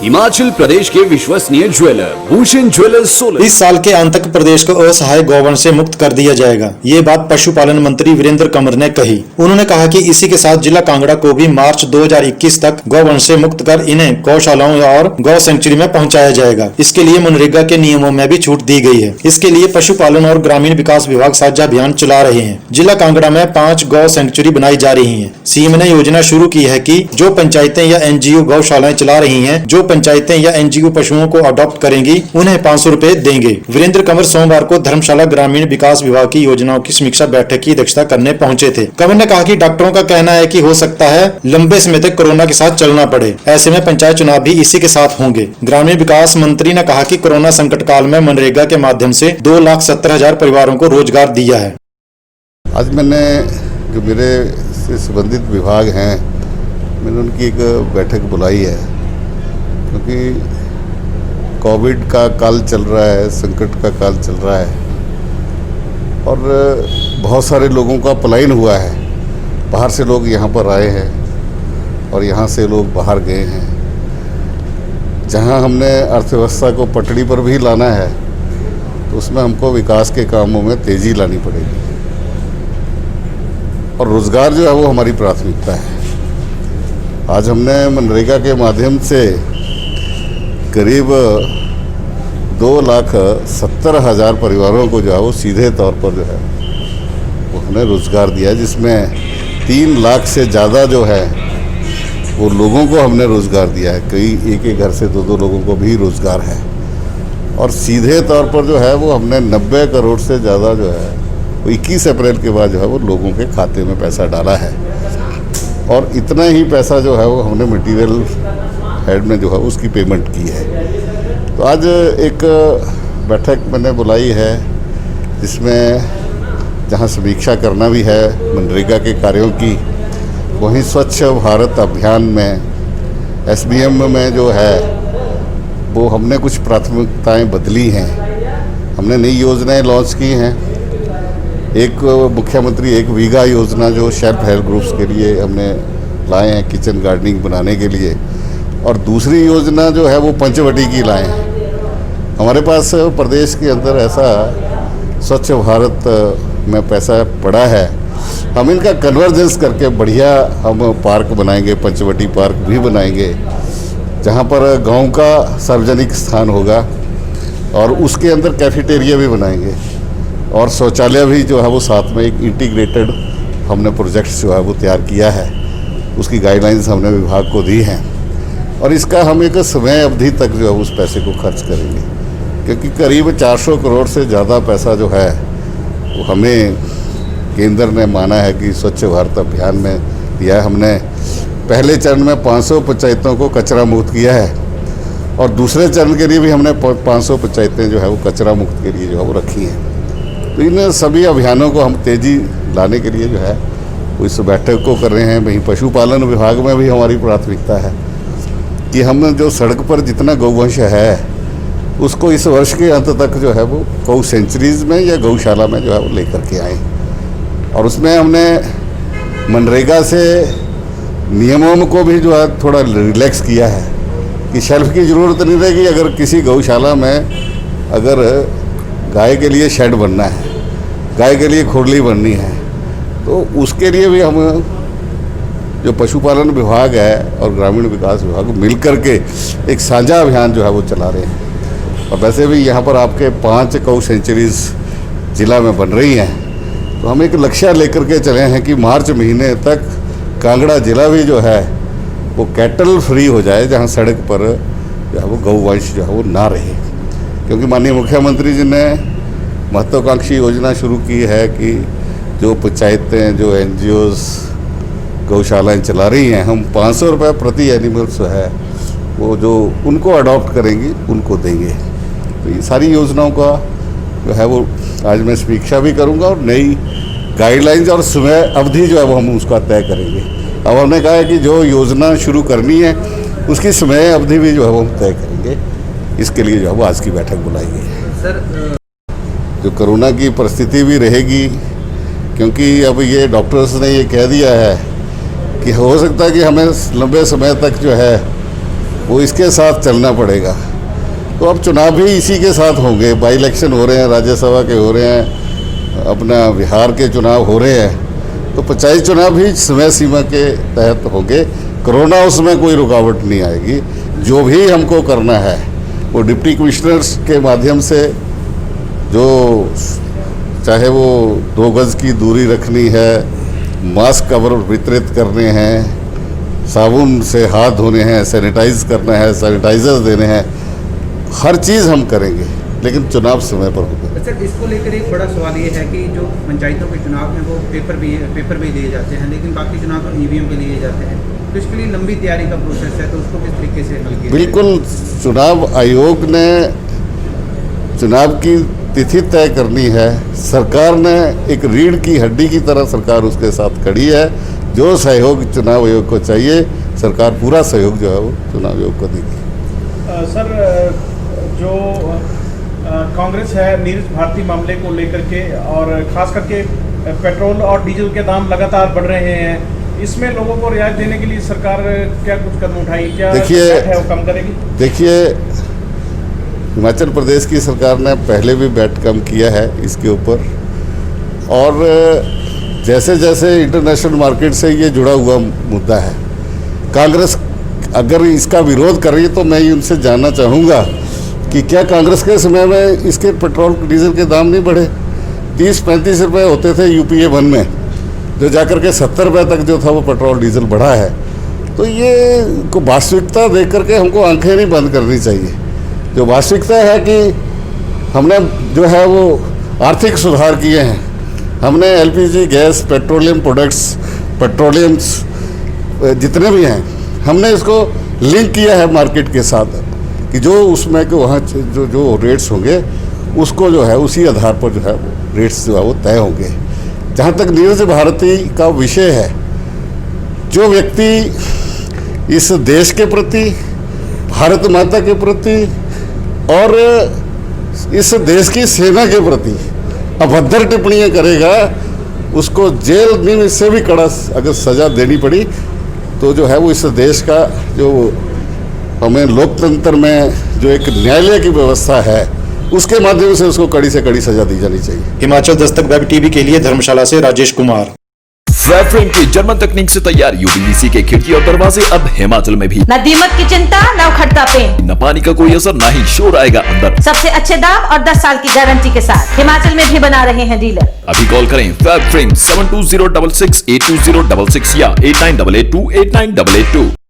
हिमाचल प्रदेश के विश्वसनीय jeweller Bhushan jewellers Solan. इस साल के अंत तक प्रदेश को असहाय गौवंश से मुक्त कर दिया जाएगा। ये बात पशुपालन मंत्री वीरेंद्र कंवर ने कही। उन्होंने कहा कि इसी के साथ जिला कांगड़ा को भी मार्च 2021 तक गौवंश से मुक्त कर इन्हें गौशालाओं और गौ सेंचुरी में पहुंचाया जाएगा। इसके लिए मनरेगा के नियमों में भी छूट दी गई है। इसके लिए पशुपालन और ग्रामीण विकास विभाग साझा अभियान चला रहे हैं। जिला कांगड़ा में 5 गौ सेंचुरी बनाई जा रही है। सीएम ने योजना शुरू की है कि जो पंचायतें या एनजीओ गौशालाएं चला रही हैं, जो पंचायतें या एनजीओ पशुओं को अडॉप्ट करेंगी, उन्हें 500 रुपए देंगे। वीरेंद्र कंवर सोमवार को धर्मशाला ग्रामीण विकास विभाग की योजनाओं की समीक्षा बैठक की अध्यक्षता करने पहुंचे थे। कंवर ने कहा कि डॉक्टरों का कहना है कि हो सकता है लंबे समय तक कोरोना के साथ चलना पड़े। ऐसे में पंचायत चुनाव भी इसी के साथ होंगे। ग्रामीण विकास मंत्री ने कहा कि कोरोना संकट काल में मनरेगा के माध्यम से 2,70,000 परिवारों को रोजगार दिया है। आज मैंने जो मेरे से संबंधित विभाग हैं, मैंने उनकी एक बैठक बुलाई है, क्योंकि कोविड का काल चल रहा है, संकट का काल चल रहा है और बहुत सारे लोगों का पलायन हुआ है। बाहर से लोग यहाँ पर आए हैं और यहाँ से लोग बाहर गए हैं। जहाँ हमने अर्थव्यवस्था को पटड़ी पर भी लाना है, तो उसमें हमको विकास के कामों में तेज़ी लानी पड़ेगी और रोज़गार जो है वो हमारी प्राथमिकता है। आज हमने मनरेगा के माध्यम से करीब 2,70,000 परिवारों को जो है वो सीधे तौर पर जो है वो हमने रोज़गार दिया, जिसमें 3 लाख से ज़्यादा जो है वो लोगों को हमने रोज़गार दिया है। कई एक घर से 2-2 लोगों को भी रोज़गार है और सीधे तौर पर जो है वो हमने 90 करोड़ से ज़्यादा जो है वो 21 अप्रैल के बाद जो है वो लोगों के खाते में पैसा डाला है और इतना ही पैसा जो है वो हमने मटेरियल हेड में जो है उसकी पेमेंट की है। तो आज एक बैठक मैंने बुलाई है, जिसमें जहां समीक्षा करना भी है मनरेगा के कार्यों की, वहीं स्वच्छ भारत अभियान में एसबीएम में जो है वो हमने कुछ प्राथमिकताएं बदली हैं। हमने नई योजनाएं लॉन्च की हैं। एक मुख्यमंत्री एक बीघा योजना जो सेल्फ हेल्प ग्रुप्स के लिए हमने लाए हैं, किचन गार्डनिंग बनाने के लिए, और दूसरी योजना जो है वो पंचवटी की लाए हैं। हमारे पास प्रदेश के अंदर ऐसा स्वच्छ भारत में पैसा पड़ा है, हम इनका कन्वर्जेंस करके बढ़िया हम पार्क बनाएंगे, पंचवटी पार्क भी बनाएंगे, जहाँ पर गांव का सार्वजनिक स्थान होगा और उसके अंदर कैफेटेरिया भी बनाएंगे और शौचालय भी जो है वो साथ में एक इंटीग्रेटेड हमने प्रोजेक्ट्स जो है वो तैयार किया है। उसकी गाइडलाइंस हमने विभाग को दी हैं और इसका हम एक समय अवधि तक जो है उस पैसे को खर्च करेंगे, क्योंकि करीब 400 करोड़ से ज़्यादा पैसा जो है वो हमें केंद्र ने माना है कि स्वच्छ भारत अभियान में दिया है। हमने पहले चरण में 500 पंचायतों को कचरा मुक्त किया है और दूसरे चरण के लिए भी हमने 500 पंचायतें जो है वो कचरा मुक्त के लिए जो है वो रखी हैं। तो इन सभी अभियानों को हम तेज़ी लाने के लिए जो है वो इस बैठक को कर रहे हैं। वहीं पशुपालन विभाग में भी हमारी प्राथमिकता है कि हम जो सड़क पर जितना गौवंश है उसको इस वर्ष के अंत तक जो है वो गौ सेंचुरीज़ में या गौशाला में जो है वो लेकर के आए। और उसमें हमने मनरेगा से नियमों को भी जो है थोड़ा रिलैक्स किया है कि शेल्फ की ज़रूरत नहीं रहेगी। अगर किसी गौशाला में अगर गाय के लिए शेड बनना है, गाय के लिए खुरली बननी है, तो उसके लिए भी हम जो पशुपालन विभाग है और ग्रामीण विकास विभाग मिल कर के एक साझा अभियान जो है वो चला रहे हैं। और वैसे भी यहाँ पर आपके 5 गौ सेंचुरीज़ जिला में बन रही हैं, तो हम एक लक्ष्य लेकर के चले हैं कि मार्च महीने तक कांगड़ा जिला भी जो है वो कैटल फ्री हो जाए, जहाँ सड़क पर जो है वो गौवंश जो है वो ना रहे। क्योंकि माननीय मुख्यमंत्री जी ने महत्वाकांक्षी योजना शुरू की है कि जो पंचायतें, जो एनजीओज़ गौशालाएं चला रही हैं, हम 500 रुपये प्रति एनिमल्स है वो जो उनको अडॉप्ट करेंगी उनको देंगे। तो ये सारी योजनाओं का जो है वो आज मैं समीक्षा भी करूंगा और नई गाइडलाइंस और समय अवधि जो है वो हम उसका तय करेंगे। अब हमने कहा है कि जो योजना शुरू करनी है उसकी समय अवधि भी जो है वो हम तय करेंगे। इसके लिए जो है वो आज की बैठक बुलाई गई है। सर, जो कोरोना की परिस्थिति भी रहेगी, क्योंकि अब ये डॉक्टर्स ने ये कह दिया है कि हो सकता है कि हमें लंबे समय तक जो है वो इसके साथ चलना पड़ेगा। तो अब चुनाव भी इसी के साथ होंगे, बाई इलेक्शन हो रहे हैं, राज्यसभा के हो रहे हैं, अपना बिहार के चुनाव हो रहे हैं, तो पंचायत चुनाव भी समय सीमा के तहत होंगे। कोरोना उसमें कोई रुकावट नहीं आएगी। जो भी हमको करना है वो डिप्टी कमिश्नर्स के माध्यम से, जो चाहे वो 2 गज की दूरी रखनी है, मास्क कवर वितरित करने हैं, साबुन से हाथ धोने हैं, सैनिटाइज करना है, सैनिटाइजर्स देने हैं, हर चीज़ हम करेंगे, लेकिन चुनाव समय पर होगा। सर, इसको लेकर एक बड़ा सवाल ये है कि जो पंचायतों के चुनाव हैं वो पेपर भी दिए जाते हैं, लेकिन बाकी चुनाव तो ईवीएम पे लिए जाते हैं, तो इसके लिए लंबी तैयारी का प्रोसेस है, तो उसको किस तरीके से हल किया? बिल्कुल, चुनाव आयोग ने चुनाव की तिथि तय करनी है। सरकार ने एक रीढ़ की हड्डी की तरह सरकार उसके साथ खड़ी है। जो सहयोग चुनाव आयोग को चाहिए, सरकार पूरा सहयोग जो है वो चुनाव आयोग को देगी। सर, जो कांग्रेस है नीरज भारती मामले को लेकर के, और खास करके पेट्रोल और डीजल के दाम लगातार बढ़ रहे हैं, इसमें लोगों को रियायत देने के लिए सरकार क्या कुछ कदम उठाई, क्या है वो कम करेगी? देखिए, हिमाचल प्रदेश की सरकार ने पहले भी वैट कम किया है इसके ऊपर, और जैसे जैसे इंटरनेशनल मार्केट से ये जुड़ा हुआ मुद्दा है, कांग्रेस अगर इसका विरोध कर रही है तो मैं उनसे जानना चाहूँगा कि क्या कांग्रेस के समय में इसके पेट्रोल डीजल के दाम नहीं बढ़े? 30-35 रुपये होते थे यूपीए 1 में, जो जाकर के 70 रुपये तक जो था वो पेट्रोल डीजल बढ़ा है। तो ये को वास्तविकता देख करके हमको आंखें नहीं बंद करनी चाहिए। जो वास्तविकता है कि हमने जो है वो आर्थिक सुधार किए हैं, हमने LPG gas, petroleum products, petroleums जितने भी हैं, हमने इसको लिंक किया है मार्केट के साथ, कि जो उसमें कि वहाँ जो रेट्स होंगे उसको जो है उसी आधार पर जो है वो रेट्स जो है वो तय होंगे। जहाँ तक नीरज भारती का विषय है, जो व्यक्ति इस देश के प्रति, भारत माता के प्रति और इस देश की सेना के प्रति अभद्र टिप्पणियाँ करेगा, उसको जेल में इससे भी कड़ा अगर सज़ा देनी पड़ी तो जो है वो इस देश का जो हमें लोकतंत्र में जो एक न्यायालय की व्यवस्था है उसके माध्यम से उसको कड़ी से कड़ी सजा दी जानी चाहिए। हिमाचल दस्तक वेब टीवी के लिए धर्मशाला से राजेश कुमार। फैब्रिक की जर्मन तकनीक से तैयार यूपीवीसी के खिड़की और दरवाजे अब हिमाचल में भी। न दीमक की चिंता, न उखड़ता पेंट, न पानी का कोई असर, न ही शोर आएगा अंदर। सबसे अच्छे दाम और 10 साल की गारंटी के साथ हिमाचल में भी बना रहे हैं डीलर। अभी कॉल करें फैब्रिक 7206682066 या 8988289882।